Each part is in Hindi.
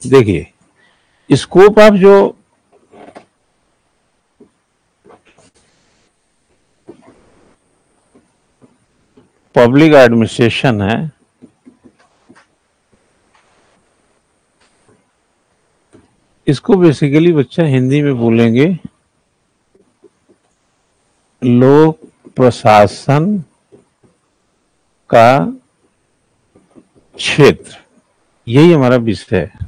देखिए स्कोप ऑफ जो पब्लिक एडमिनिस्ट्रेशन है, इसको बेसिकली बच्चा हिंदी में बोलेंगे लोक प्रशासन का क्षेत्र, यही हमारा विषय है,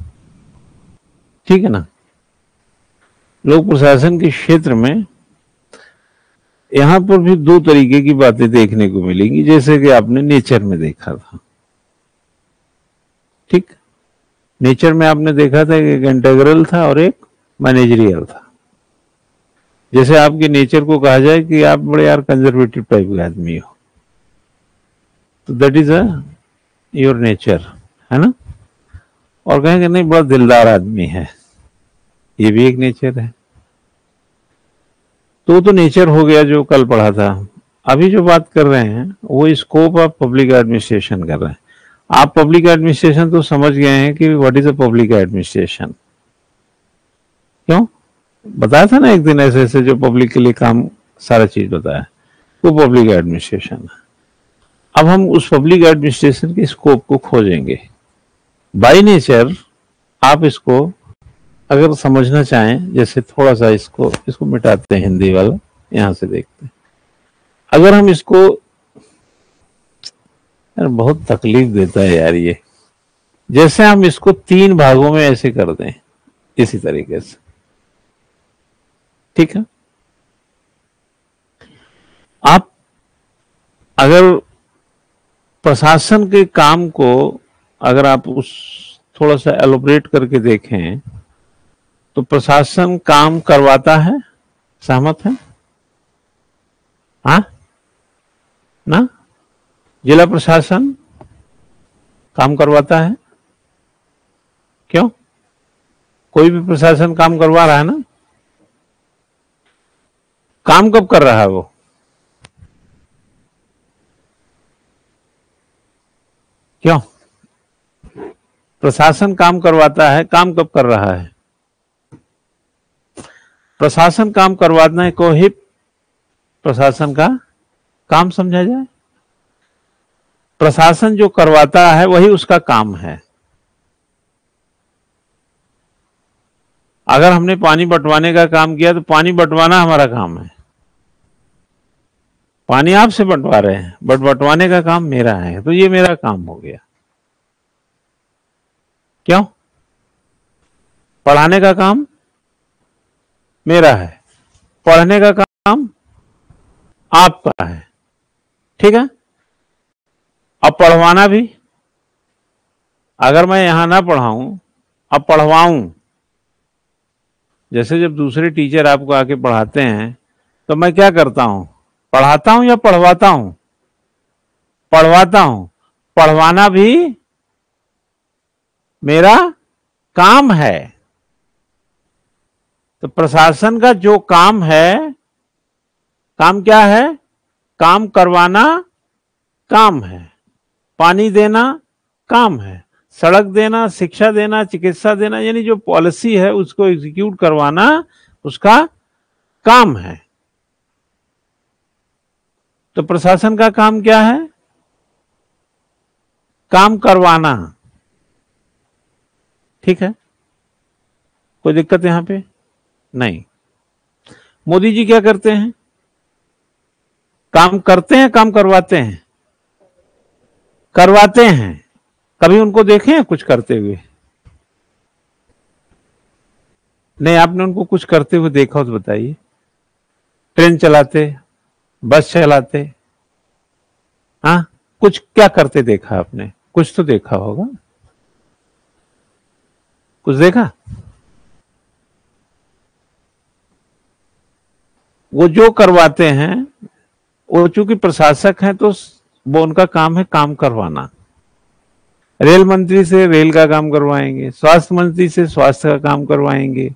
ठीक है ना। लोक प्रशासन के क्षेत्र में यहां पर भी दो तरीके की बातें देखने को मिलेंगी, जैसे कि आपने नेचर में देखा था, ठीक। नेचर में आपने देखा था कि एक इंटीग्रल था और एक मैनेजरियल था। जैसे आपके नेचर को कहा जाए कि आप बड़े यार कंजर्वेटिव टाइप के आदमी हो, तो दैट इज योर नेचर, है ना। और कहेंगे नहीं बड़ा दिलदार आदमी है, ये भी एक नेचर है। तो नेचर हो गया जो कल पढ़ा था। अभी जो बात कर रहे हैं वो स्कोप ऑफ पब्लिक एडमिनिस्ट्रेशन कर रहे हैं। आप पब्लिक एडमिनिस्ट्रेशन तो समझ गए हैं कि what is a public administration, क्यों बताया था ना एक दिन, ऐसे ऐसे जो पब्लिक के लिए काम सारा चीज बताया, वो पब्लिक एडमिनिस्ट्रेशन है। अब हम उस पब्लिक एडमिनिस्ट्रेशन के स्कोप को खोजेंगे। बाय नेचर आप इसको अगर समझना चाहें, जैसे थोड़ा सा इसको मिटाते हैं, हिंदी वाला यहां से देखते हैं। अगर हम इसको, यार बहुत तकलीफ देता है यार ये, जैसे हम इसको 3 भागों में ऐसे कर दें, इसी तरीके से, ठीक है। आप अगर प्रशासन के काम को अगर आप उस थोड़ा सा एलोबरेट करके देखें, तो प्रशासन काम करवाता है, सहमत है? हाँ ना, जिला प्रशासन काम करवाता है, क्यों? कोई भी प्रशासन काम करवा रहा है ना। काम कब कर रहा है वो? क्यों? प्रशासन काम करवाता है, काम कब कर रहा है? प्रशासन काम करवाने को ही प्रशासन का काम समझा जाए। प्रशासन जो करवाता है वही उसका काम है। अगर हमने पानी बंटवाने का काम किया तो पानी बंटवाना हमारा काम है। पानी आपसे बंटवा रहे हैं, बट बंटवाने का काम मेरा है, तो ये मेरा काम हो गया। क्यों? पढ़ाने का काम मेरा है, पढ़ने का काम आपका है, ठीक है। अब पढ़वाना भी, अगर मैं यहां ना पढ़ाऊं, अब पढ़वाऊं, जैसे जब दूसरे टीचर आपको आके पढ़ाते हैं तो मैं क्या करता हूं? पढ़ाता हूं या पढ़वाता हूं? पढ़वाता हूं। पढ़वाना भी मेरा काम है। तो प्रशासन का जो काम है, काम क्या है? काम करवाना काम है, पानी देना काम है, सड़क देना, शिक्षा देना, चिकित्सा देना, यानी जो पॉलिसी है उसको एग्जीक्यूट करवाना उसका काम है। तो प्रशासन का काम क्या है? काम करवाना, ठीक है। कोई दिक्कत यहां पे नहीं। मोदी जी क्या करते हैं? काम करते हैं, काम करवाते हैं? करवाते हैं। कभी उनको देखे हैं कुछ करते हुए? नहीं, आपने उनको कुछ करते हुए देखा हो तो बताइए। ट्रेन चलाते, बस चलाते, हाँ, कुछ क्या करते देखा आपने? कुछ तो देखा होगा, कुछ देखा? वो जो करवाते हैं, वो चूंकि प्रशासक हैं तो वो उनका काम है काम करवाना। रेल मंत्री से रेल का काम करवाएंगे, स्वास्थ्य मंत्री से स्वास्थ्य का काम करवाएंगे,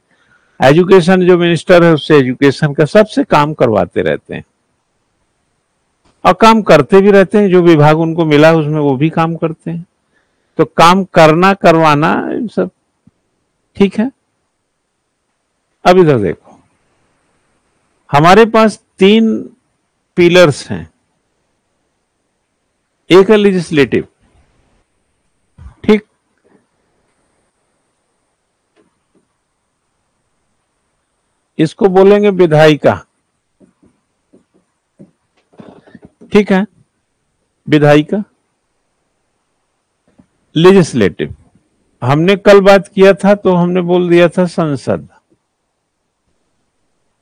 एजुकेशन जो मिनिस्टर है उससे एजुकेशन का, सबसे काम करवाते रहते हैं और काम करते भी रहते हैं। जो विभाग उनको मिला उसमें वो भी काम करते हैं। तो काम करना, करवाना, सब ठीक है, अब इधर देखो, हमारे पास 3 पिलर्स हैं। एक है लेजिस्लेटिव, ठीक, इसको बोलेंगे विधायिका, ठीक है, विधायिका। लेजिस्लेटिव हमने कल बात किया था तो हमने बोल दिया था संसद,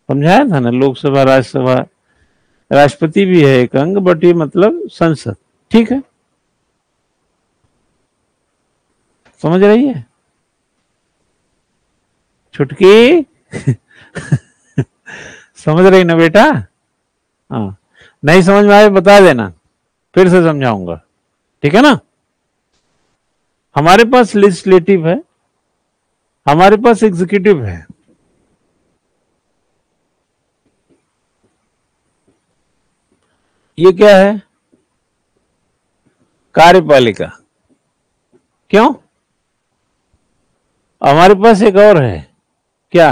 समझाया था ना, लोकसभा राज्यसभा, राष्ट्रपति भी है एक अंग, बट ये मतलब संसद, ठीक है, समझ रही है छुटकी? समझ रही ना बेटा? हाँ, नहीं समझ में आए बता देना, फिर से समझाऊंगा, ठीक है ना। हमारे पास लेजिस्लेटिव है, हमारे पास एग्जीक्यूटिव है। ये क्या है? कार्यपालिका। क्यों? हमारे पास एक और है, क्या?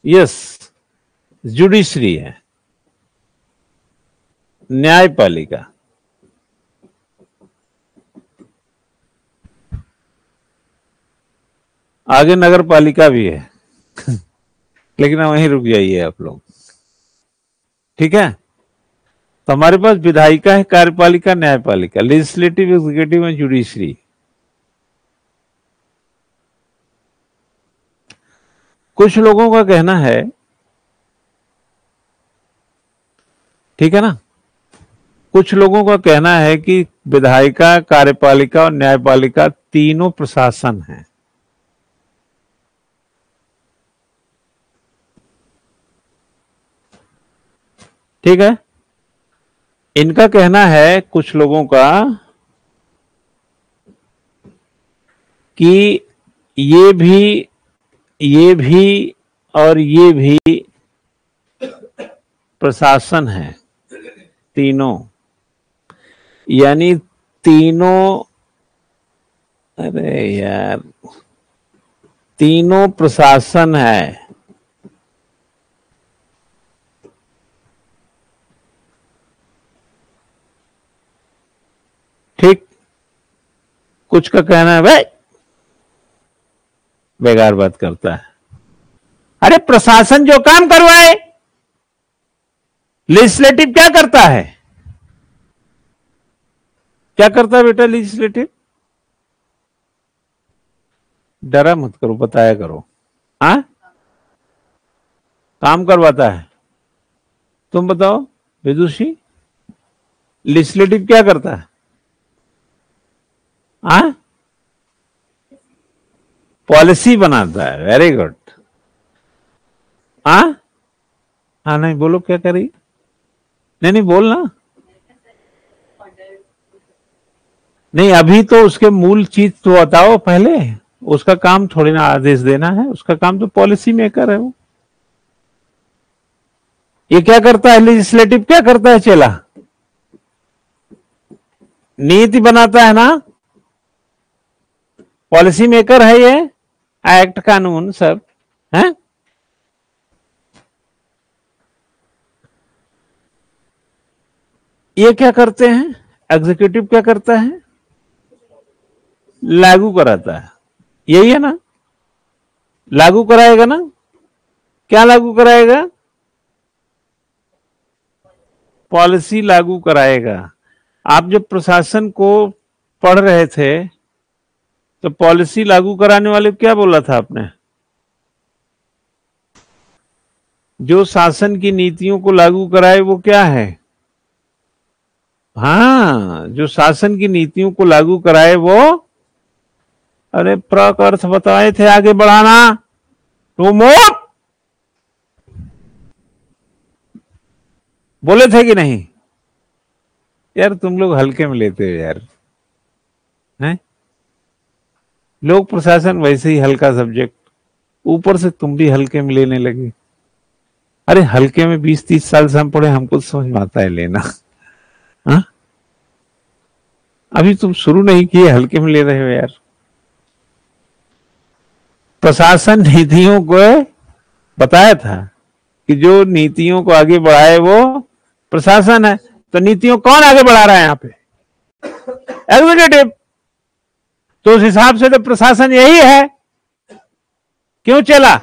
यस, जुडिशरी है, न्यायपालिका। आगे नगर पालिका भी है लेकिन वहीं रुक जाइए आप लोग, ठीक है। तो हमारे पास विधायिका है, कार्यपालिका, न्यायपालिका, लेजिस्लेटिव, एग्जीक्यूटिव एंड जुडिशरी। कुछ लोगों का कहना है, ठीक है ना, कुछ लोगों का कहना है कि विधायिका, कार्यपालिका और न्यायपालिका तीनों प्रशासन हैं। ठीक है, इनका कहना है कुछ लोगों का कि ये भी और ये भी प्रशासन है, तीनों, यानी तीनों, अरे यार, तीनों प्रशासन है। ठीक, कुछ का कहना है भाई बेकार बात करता है, अरे प्रशासन जो काम करवाए, लेजिस्लेटिव क्या करता है? क्या करता है बेटा लेजिस्लेटिव? डरा मत करो, बताया करो। हाँ, काम करवाता है। तुम बताओ विदुषी, लेजिस्लेटिव क्या करता है? हाँ, पॉलिसी बनाता है। Very good. हाँ हाँ, नहीं बोलो क्या करी, नहीं नहीं बोलना, नहीं अभी तो उसके मूल चीज तो बताओ पहले। उसका काम थोड़ी ना आदेश देना है, उसका काम तो पॉलिसी मेकर है वो। ये क्या करता है लेजिस्लेटिव, क्या करता है चेला? नीति बनाता है ना, पॉलिसी मेकर है ये, एक्ट कानून सब है। ये क्या करते हैं? एग्जीक्यूटिव क्या करता है? लागू कराता है, यही है ना, लागू कराएगा ना। क्या लागू कराएगा? पॉलिसी लागू कराएगा। आप जब प्रशासन को पढ़ रहे थे तो पॉलिसी लागू कराने वाले क्या बोला था आपने? जो शासन की नीतियों को लागू कराए वो क्या है? हाँ, जो शासन की नीतियों को लागू कराए वो, अरे प्रक अर्थ बताए थे आगे बढ़ाना, टू मोर बोले थे कि नहीं? यार तुम लोग हल्के में लेते हो यार, हैं? लोक प्रशासन वैसे ही हल्का सब्जेक्ट, ऊपर से तुम भी हल्के में लेने लगे। अरे हल्के में 20-30 साल से हम पढ़े, हमको समझ में आता है लेना। हा? अभी तुम शुरू नहीं किए, हल्के में ले रहे हो यार। प्रशासन नीतियों को बताया था कि जो नीतियों को आगे बढ़ाए वो प्रशासन है। तो नीतियों कौन आगे बढ़ा रहा है यहाँ पे? एग्जीक्यूटिव। तो उस हिसाब से तो प्रशासन यही है। क्यों चला?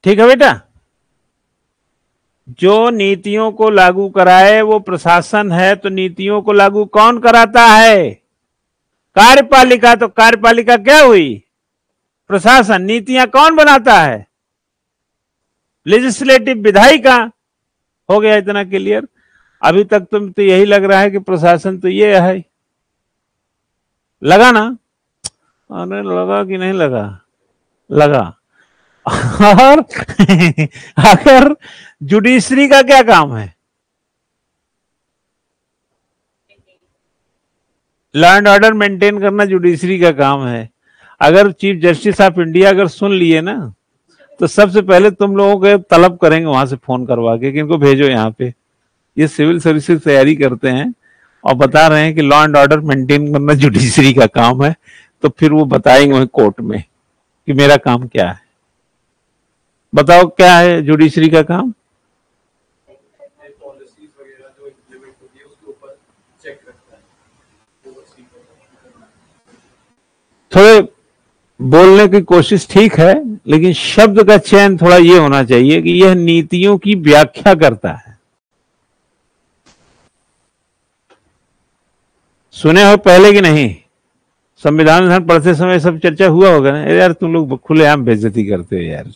ठीक है बेटा, जो नीतियों को लागू कराए वो प्रशासन है। तो नीतियों को लागू कौन कराता है? कार्यपालिका। तो कार्यपालिका क्या हुई? प्रशासन। नीतियां कौन बनाता है? लेजिस्लेटिव, विधायिका। हो गया इतना क्लियर। अभी तक तुम तो यही लग रहा है कि प्रशासन तो ये है। लगा ना? अरे लगा कि नहीं लगा? लगा। और अगर जुडिशरी का क्या काम है? लॉ एंड ऑर्डर मेंटेन करना जुडिशरी का काम है। अगर चीफ जस्टिस ऑफ इंडिया अगर सुन लिए ना, तो सबसे पहले तुम लोगों को तलब करेंगे वहां से फोन करवा के कि इनको भेजो यहाँ पे। ये सिविल सर्विसेज तैयारी करते हैं और बता रहे हैं कि लॉ एंड ऑर्डर मेंटेन करना जुडिशरी का काम है। तो फिर वो बताएंगे वहीं कोर्ट में कि मेरा काम क्या है। बताओ क्या है जुडिशरी का काम? थोड़े बोलने की कोशिश ठीक है, लेकिन शब्द का चयन थोड़ा ये होना चाहिए कि यह नीतियों की व्याख्या करता है। सुने हो पहले कि नहीं? संविधान पढ़ते समय सब चर्चा हुआ होगा ना। यार तुम लोग खुलेआम बेइज्जती करते हो यार।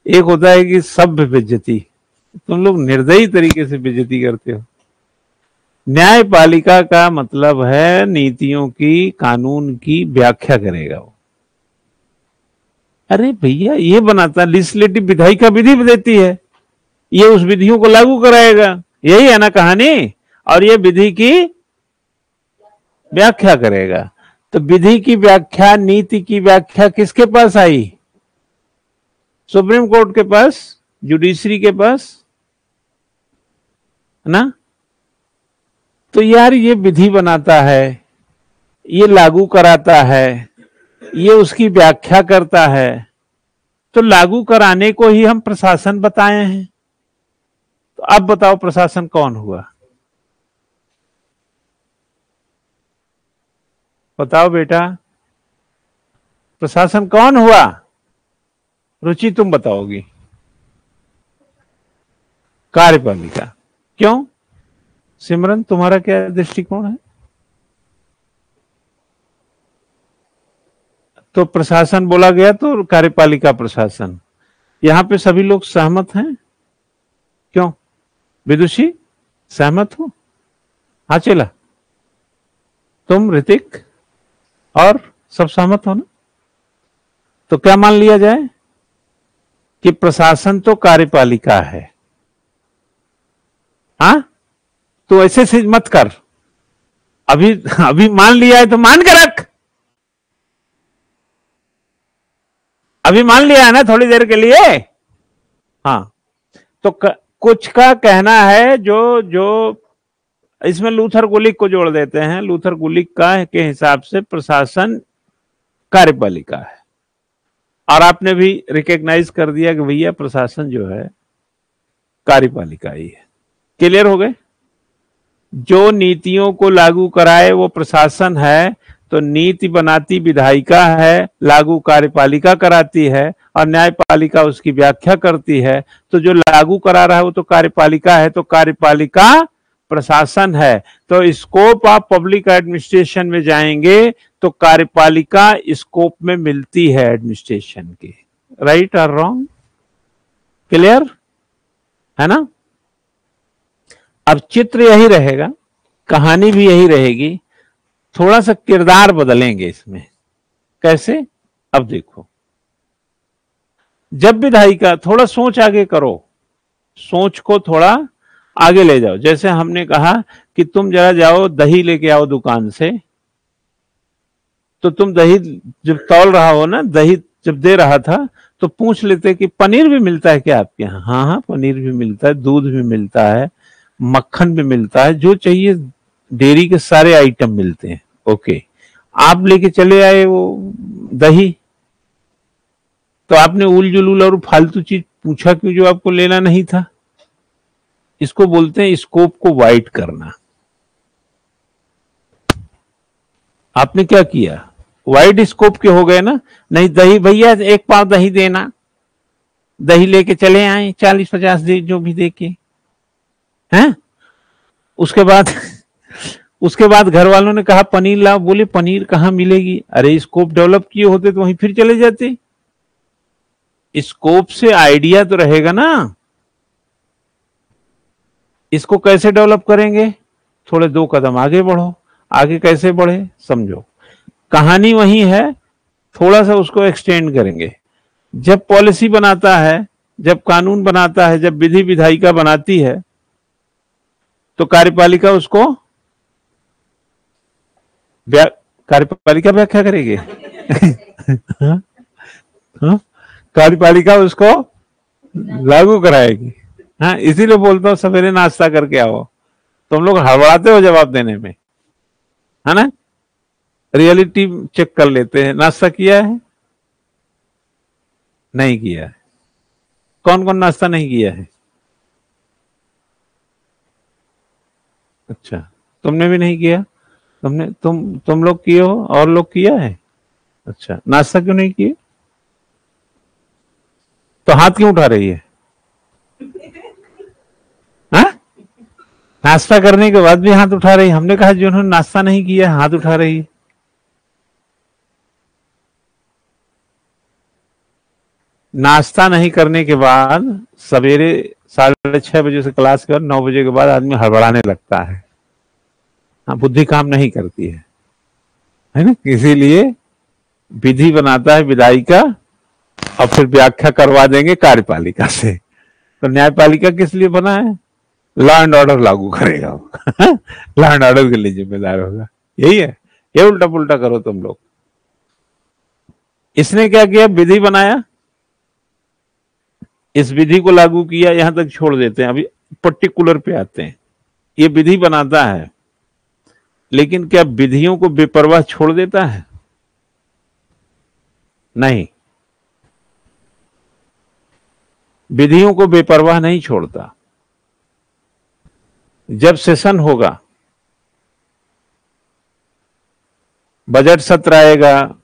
एक होता है कि सभ्य बेइज्जती, तुम लोग निर्दयी तरीके से बेइज्जती करते हो। न्यायपालिका का मतलब है नीतियों की, कानून की व्याख्या करेगा वो। अरे भैया ये बनाता लेजिस्लेटिव, विधायिका विधि देती है, ये उस विधियों को लागू कराएगा। यही है ना कहानी। और ये विधि की व्याख्या करेगा। तो विधि की व्याख्या, नीति की व्याख्या किसके पास आई? सुप्रीम कोर्ट के पास, जुडिशरी के पास, है ना? तो यार ये विधि बनाता है, ये लागू कराता है, ये उसकी व्याख्या करता है। तो लागू कराने को ही हम प्रशासन बताए हैं। तो अब बताओ प्रशासन कौन हुआ? बताओ बेटा, प्रशासन कौन हुआ? रुचि तुम बताओगी। कार्यपालिका। क्यों? सिमरन तुम्हारा क्या दृष्टिकोण है? तो प्रशासन बोला गया तो कार्यपालिका प्रशासन, यहां पे सभी लोग सहमत हैं? क्यों विदुषी, सहमत हो? हाँ चला, तुम ऋतिक और सब सहमत हो ना? तो क्या मान लिया जाए कि प्रशासन तो कार्यपालिका है। हाँ, तो ऐसे से मत कर। अभी अभी मान लिया है तो मान के रख। अभी मान लिया है ना थोड़ी देर के लिए। हाँ, तो कुछ का कहना है जो इसमें लूथर गुलिक को जोड़ देते हैं। लूथर गुलिक का के हिसाब से प्रशासन कार्यपालिका है। और आपने भी रिकॉग्नाइज कर दिया कि भैया प्रशासन जो है कार्यपालिका ही है। क्लियर हो गए? जो नीतियों को लागू कराए वो प्रशासन है। तो नीति बनाती विधायिका है, लागू कार्यपालिका कराती है, और न्यायपालिका उसकी व्याख्या करती है। तो जो लागू करा रहा है वो तो कार्यपालिका है। तो कार्यपालिका प्रशासन है। तो स्कोप ऑफ पब्लिक एडमिनिस्ट्रेशन में जाएंगे तो कार्यपालिका स्कोप में मिलती है एडमिनिस्ट्रेशन के। राइट और रॉन्ग? क्लियर है ना? अब चित्र यही रहेगा, कहानी भी यही रहेगी, थोड़ा सा किरदार बदलेंगे इसमें। कैसे? अब देखो, जब विधायिका, थोड़ा सोच आगे करो, सोच को थोड़ा आगे ले जाओ। जैसे हमने कहा कि तुम जरा जाओ दही लेके आओ दुकान से, तो तुम दही जब तौल रहा हो ना, दही जब दे रहा था तो पूछ लेते कि पनीर भी मिलता है क्या आपके यहाँ? हाँ हाँ, पनीर भी मिलता है, दूध भी मिलता है, मक्खन भी मिलता है, जो चाहिए डेयरी के सारे आइटम मिलते हैं। ओके, आप लेके चले आए वो दही, तो आपने उल जुलूल और फालतू चीज पूछा क्यों जो आपको लेना नहीं था? इसको बोलते हैं स्कोप को वाइड करना। आपने क्या किया? वाइड स्कोप के हो गए ना। नहीं, दही भैया 1 पाव दही देना, दही लेके चले आए 40-50 दे जो भी दे के, हैं? उसके बाद उसके बाद घर वालों ने कहा पनीर लाओ, बोले पनीर कहाँ मिलेगी? अरे स्कोप डेवलप किए होते तो वहीं फिर चले जाते। स्कोप से आइडिया तो रहेगा ना। इसको कैसे डेवलप करेंगे? थोड़े 2 कदम आगे बढ़ो। आगे कैसे बढ़े समझो, कहानी वही है, थोड़ा सा उसको एक्सटेंड करेंगे। जब पॉलिसी बनाता है, जब कानून बनाता है, जब विधि विधायिका बनाती है, तो कार्यपालिका उसको कार्यपालिका व्याख्या करेगी। कार्यपालिका उसको लागू कराएगी। हाँ, इसीलिए बोलता हूँ सवेरे नाश्ता करके आओ। तुम लोग हड़बड़ाते हो जवाब देने में, है ना? रियलिटी चेक कर लेते हैं। नाश्ता किया है? नहीं किया है। कौन कौन नाश्ता नहीं किया है? अच्छा, तुमने भी नहीं किया? तुम लोग किए हो और लोग किया है? अच्छा, नाश्ता क्यों नहीं किए? तो हाथ क्यों उठा रही है? हाँ? नाश्ता करने के बाद भी हाथ उठा रही है। हमने कहा जिन्होंने नाश्ता नहीं किया हाथ उठा रही है। नाश्ता नहीं करने के बाद सवेरे 6:30 बजे से क्लास के बाद 9 बजे के बाद आदमी हड़बड़ाने लगता है। हाँ, बुद्धि काम नहीं करती है ना? इसीलिए विधि बनाता है विधायिका और फिर व्याख्या करवा देंगे कार्यपालिका से। तो न्यायपालिका किस लिए बना है? लॉ एंड ऑर्डर लागू करेगा। लॉ एंड ऑर्डर के लिए जिम्मेदार होगा। यही है। ये उल्टा पुल्टा करो तुम लोग। इसने क्या किया? विधि बनाया, इस विधि को लागू किया, यहां तक छोड़ देते हैं। अभी पर्टिकुलर पे आते हैं। ये विधि बनाता है, लेकिन क्या विधियों को बेपरवाह छोड़ देता है? नहीं, विधियों को बेपरवाह नहीं छोड़ता। जब सेशन होगा, बजट सत्र आएगा,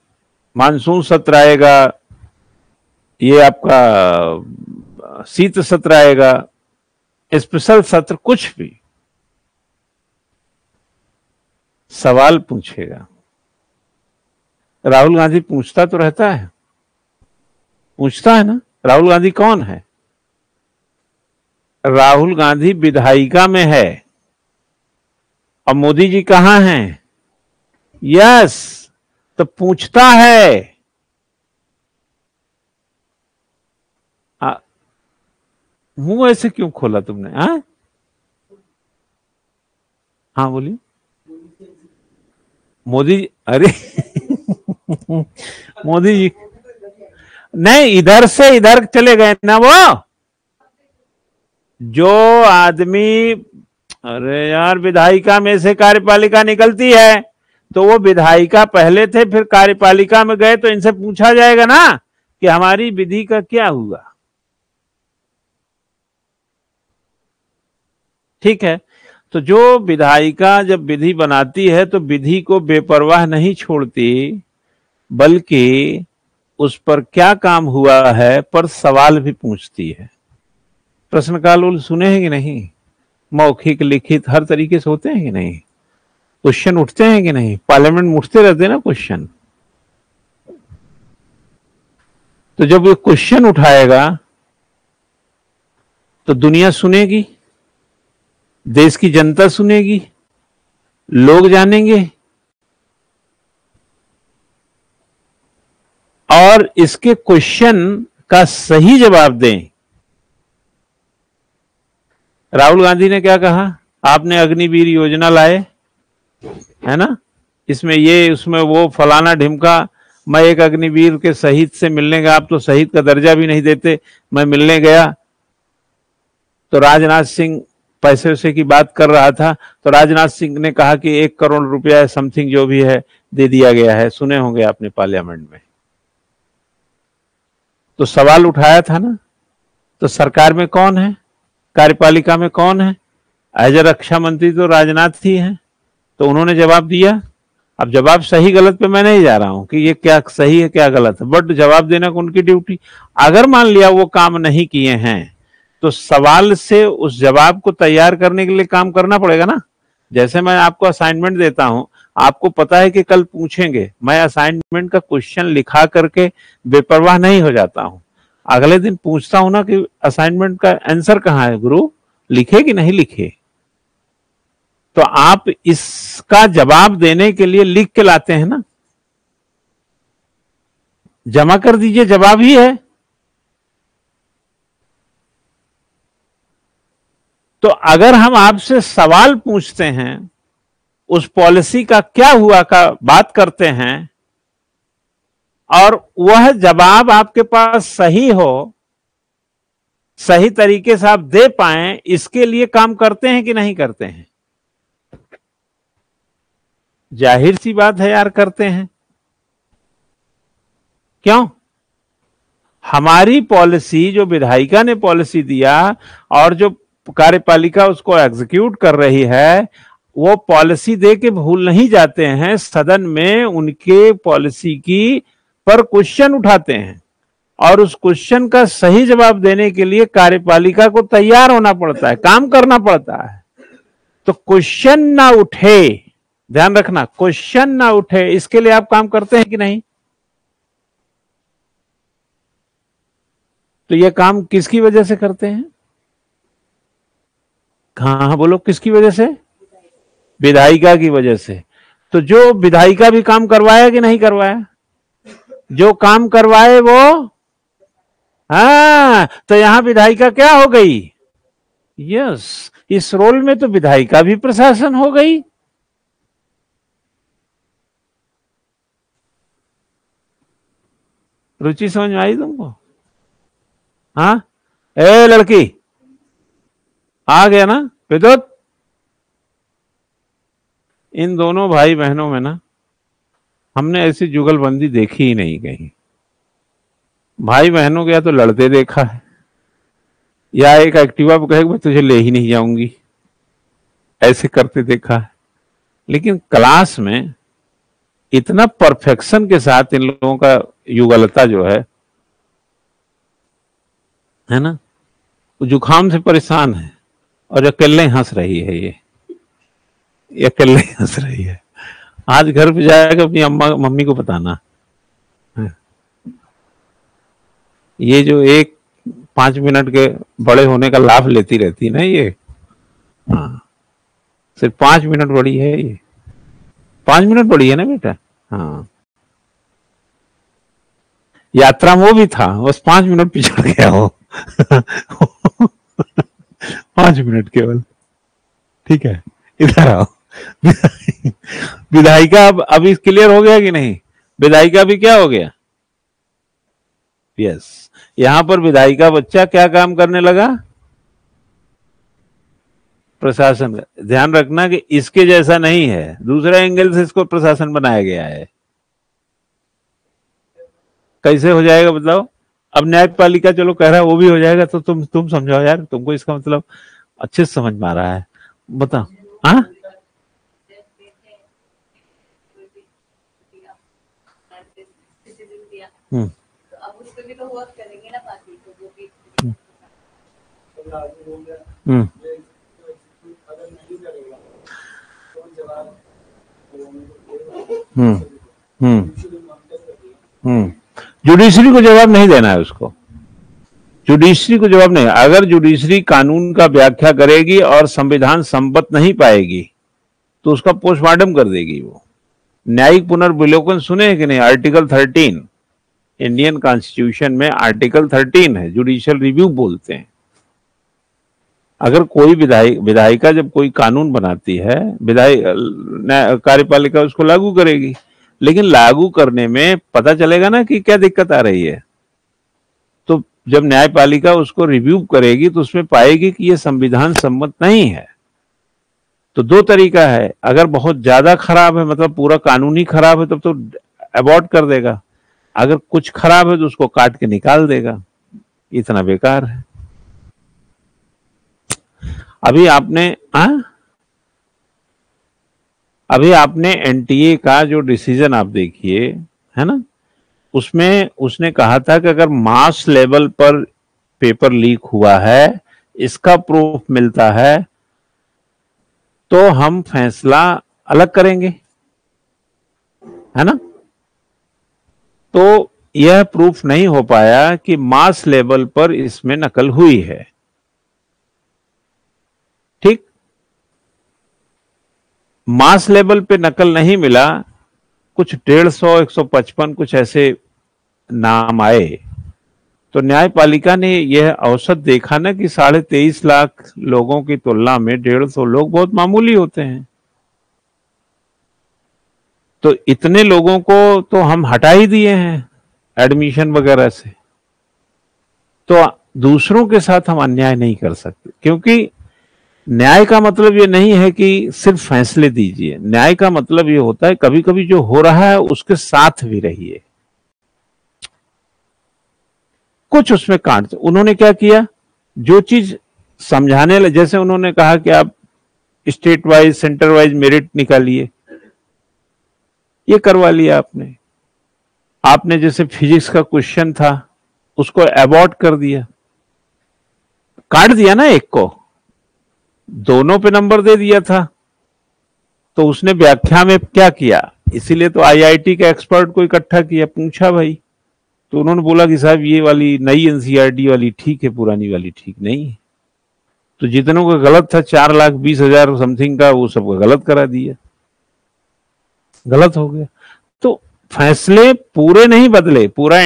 मानसून सत्र आएगा, ये आपका शीत सत्र आएगा, स्पेशल सत्र, कुछ भी सवाल पूछेगा। राहुल गांधी पूछता तो रहता है, पूछता है ना। राहुल गांधी कौन है? राहुल गांधी विधायिका में है और मोदी जी कहां हैं? यस, तो पूछता है। मुंह ऐसे क्यों खोला तुमने? हाँ बोलिए। मोदी, अरे मोदी जी नहीं, इधर से इधर चले गए ना वो जो आदमी। अरे यार, विधायिका में से कार्यपालिका निकलती है, तो वो विधायिका पहले थे, फिर कार्यपालिका में गए, तो इनसे पूछा जाएगा ना कि हमारी विधि का क्या हुआ। ठीक है, तो जो विधायिका जब विधि बनाती है तो विधि को बेपरवाह नहीं छोड़ती, बल्कि उस पर क्या काम हुआ है पर सवाल भी पूछती है। प्रश्नकाल सुने हैं कि नहीं? मौखिक, लिखित, हर तरीके से होते हैं कि नहीं? क्वेश्चन उठते हैं कि नहीं? पार्लियामेंट में उठते रहते हैं ना क्वेश्चन। तो जब वो क्वेश्चन उठाएगा तो दुनिया सुनेगी, देश की जनता सुनेगी, लोग जानेंगे, और इसके क्वेश्चन का सही जवाब दें। राहुल गांधी ने क्या कहा? आपने अग्निवीर योजना लाए, है ना? इसमें ये, उसमें वो, फलाना ढिमका। मैं एक अग्निवीर के शहीद से मिलने गया, आप तो शहीद का दर्जा भी नहीं देते। मैं मिलने गया तो राजनाथ सिंह पैसे वैसे की बात कर रहा था, तो राजनाथ सिंह ने कहा कि 1 करोड़ रुपया समथिंग जो भी है दे दिया गया है, सुने होंगे आपने पार्लियामेंट में। तो सवाल उठाया था ना, तो सरकार में कौन है, कार्यपालिका में कौन है? एज ए रक्षा मंत्री तो राजनाथ ही हैं, तो उन्होंने जवाब दिया। अब जवाब सही गलत पे मैं नहीं जा रहा हूं कि ये क्या सही है क्या गलत है, बट जवाब देना को उनकी ड्यूटी। अगर मान लिया वो काम नहीं किए हैं तो सवाल से उस जवाब को तैयार करने के लिए काम करना पड़ेगा ना। जैसे मैं आपको असाइनमेंट देता हूं, आपको पता है कि कल पूछेंगे, मैं असाइनमेंट का क्वेश्चन लिखा करके बेपरवाह नहीं हो जाता हूं, अगले दिन पूछता हूं ना कि असाइनमेंट का आंसर कहां है गुरु, लिखे कि नहीं लिखे। तो आप इसका जवाब देने के लिए लिख के लाते हैं ना, जमा कर दीजिए, जवाब ही है। तो अगर हम आपसे सवाल पूछते हैं, उस पॉलिसी का क्या हुआ का बात करते हैं, और वह जवाब आपके पास सही हो, सही तरीके से आप दे पाएं, इसके लिए काम करते हैं कि नहीं करते हैं? जाहिर सी बात है यार, करते हैं। क्यों? हमारी पॉलिसी, जो विधायिका ने पॉलिसी दिया और जो कार्यपालिका उसको एग्जीक्यूट कर रही है, वो पॉलिसी दे के भूल नहीं जाते हैं, सदन में उनके पॉलिसी की पर क्वेश्चन उठाते हैं, और उस क्वेश्चन का सही जवाब देने के लिए कार्यपालिका को तैयार होना पड़ता है, काम करना पड़ता है। तो क्वेश्चन ना उठे, ध्यान रखना, क्वेश्चन ना उठे, इसके लिए आप काम करते हैं कि नहीं? तो ये काम किसकी वजह से करते हैं? हाँ बोलो, किसकी वजह से? विधायिका की वजह से। तो जो विधायिका भी काम करवाया कि नहीं करवाया? जो काम करवाए वो, हाँ, तो यहां विधायिका क्या हो गई? यस, इस रोल में तो विधायिका भी प्रशासन हो गई। रुचि समझ में आई तुमको? हाँ, ए लड़की आ गया ना विद्युत? इन दोनों भाई बहनों में ना हमने ऐसी जुगलबंदी देखी ही नहीं कहीं। भाई बहनों के या तो लड़ते देखा है, या एक एक्टिवा पे कहे मैं तुझे ले ही नहीं जाऊंगी, ऐसे करते देखा है। लेकिन क्लास में इतना परफेक्शन के साथ इन लोगों का युगलता जो है ना, वो जुखाम से परेशान है और अकेले हंस रही है। ये अकेले हंस रही है। आज घर पे जाकर अपनी अम्मा मम्मी को बताना, ये जो 5 मिनट के बड़े होने का लाभ लेती रहती ना ये, हाँ, सिर्फ 5 मिनट बड़ी है ये, 5 मिनट बड़ी है ना बेटा। हाँ, यात्रा में वो भी था, बस 5 मिनट पिछड़ गया हो। 5 मिनट केवल, ठीक है, इधर आओ। विधायिका अब इस क्लियर हो गया कि नहीं? विधायिका भी क्या हो गया? यस, यहां पर विधायिका बच्चा क्या काम करने लगा? प्रशासन का। ध्यान रखना कि इसके जैसा नहीं है, दूसरे एंगल से इसको प्रशासन बनाया गया है। कैसे हो जाएगा बताओ? अब न्यायपालिका चलो कह रहा है वो भी हो जाएगा, तो तुम समझाओ यार, तुमको इसका मतलब अच्छे से समझ में आ रहा है, बताओ। हाँ, जुडिशरी को जवाब नहीं देना है उसको, जुडिशरी को जवाब नहीं। अगर जुडिशरी कानून का व्याख्या करेगी और संविधान सम्मत नहीं पाएगी तो उसका पोस्टमार्टम कर देगी वो। न्यायिक पुनर्विलोकन सुने हैं कि नहीं? आर्टिकल 13 इंडियन कॉन्स्टिट्यूशन में आर्टिकल 13 है, जुडिशियल रिव्यू बोलते हैं। अगर कोई विधायिका जब कोई कानून बनाती है, कार्यपालिका उसको लागू करेगी, लेकिन लागू करने में पता चलेगा ना कि क्या दिक्कत आ रही है। तो जब न्यायपालिका उसको रिव्यू करेगी तो उसमें पाएगी कि ये संविधान सम्मत नहीं है। तो दो तरीका है, अगर बहुत ज्यादा खराब है, मतलब पूरा कानूनी खराब है, तब तो अबॉर्ट कर देगा। अगर कुछ खराब है तो उसको काट के निकाल देगा। इतना बेकार है। अभी आपने अभी आपने एनटीए का जो डिसीजन आप देखिए, है ना, उसमें उसने कहा था कि अगर मास लेवल पर पेपर लीक हुआ है, इसका प्रूफ मिलता है, तो हम फैसला अलग करेंगे, है ना। तो यह प्रूफ नहीं हो पाया कि मास लेवल पर इसमें नकल हुई है। ठीक, मास लेवल पे नकल नहीं मिला। कुछ 150, 155 कुछ ऐसे नाम आए। तो न्यायपालिका ने यह औसत देखा ना कि 23.5 लाख लोगों की तुलना में 150 लोग बहुत मामूली होते हैं। तो इतने लोगों को तो हम हटा ही दिए हैं एडमिशन वगैरह से। तो दूसरों के साथ हम अन्याय नहीं कर सकते, क्योंकि न्याय का मतलब ये नहीं है कि सिर्फ फैसले दीजिए। न्याय का मतलब ये होता है कभी कभी जो हो रहा है उसके साथ भी रहिए। कुछ उसमें कांड, उन्होंने क्या किया, जो चीज समझाने लगे, जैसे उन्होंने कहा कि आप state wise centre wise merit निकालिए, ये करवा लिया आपने। आपने जैसे फिजिक्स का क्वेश्चन था उसको अबॉर्ट कर दिया, काट दिया ना, एक को दोनों पे नंबर दे दिया था। तो उसने व्याख्या में क्या किया, इसीलिए तो आईआईटी के एक्सपर्ट को इकट्ठा किया, पूछा भाई। तो उन्होंने बोला कि साहब ये वाली नई एनसीईआरटी वाली ठीक है, पुरानी वाली ठीक नहीं है। तो जितनों का गलत था 4,20,000 समथिंग का, वो सबका गलत करा दिया, गलत हो गया। तो फैसले पूरे नहीं बदले, पूरा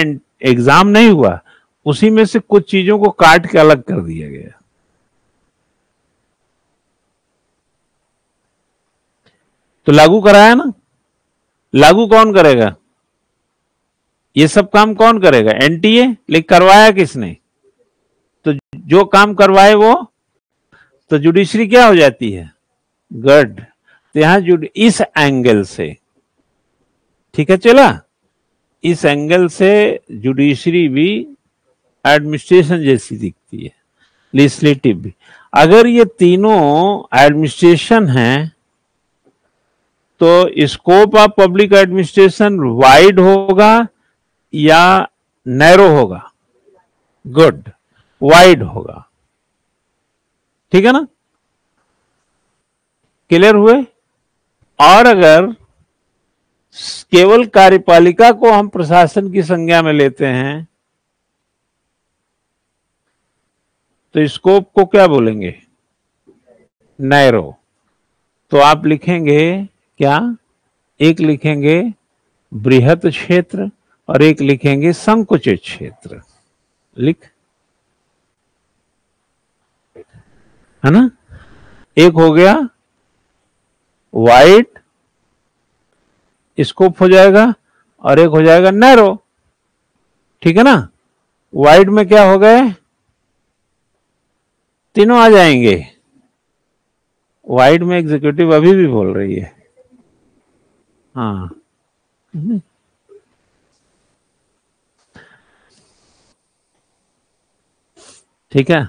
एग्जाम नहीं हुआ, उसी में से कुछ चीजों को काट के अलग कर दिया गया। तो लागू कराया ना, लागू कौन करेगा, ये सब काम कौन करेगा, एनटीए। लेकिन करवाया किसने, तो जो काम करवाए वो, तो जुडिशरी क्या हो जाती है, गढ़। तो यहां इस एंगल से, ठीक है चला, इस एंगल से जुडिशरी भी एडमिनिस्ट्रेशन जैसी दिखती है, लेजिस्लेटिव भी। अगर ये तीनों एडमिनिस्ट्रेशन है तो scope of public administration wide होगा या नैरो होगा, गुड, वाइड होगा। ठीक है ना, क्लियर हुए। और अगर केवल कार्यपालिका को हम प्रशासन की संज्ञा में लेते हैं तो स्कोप को क्या बोलेंगे, नैरो। तो आप लिखेंगे क्या, एक लिखेंगे बृहत क्षेत्र और एक लिखेंगे संकुचित क्षेत्र, लिख, है ना। एक हो गया वाइड स्कोप हो जाएगा और एक हो जाएगा नैरो, ठीक है ना। वाइड में क्या हो गए, तीनों आ जाएंगे। वाइड में एग्जीक्यूटिव अभी भी बोल रही है, हाँ, ठीक है।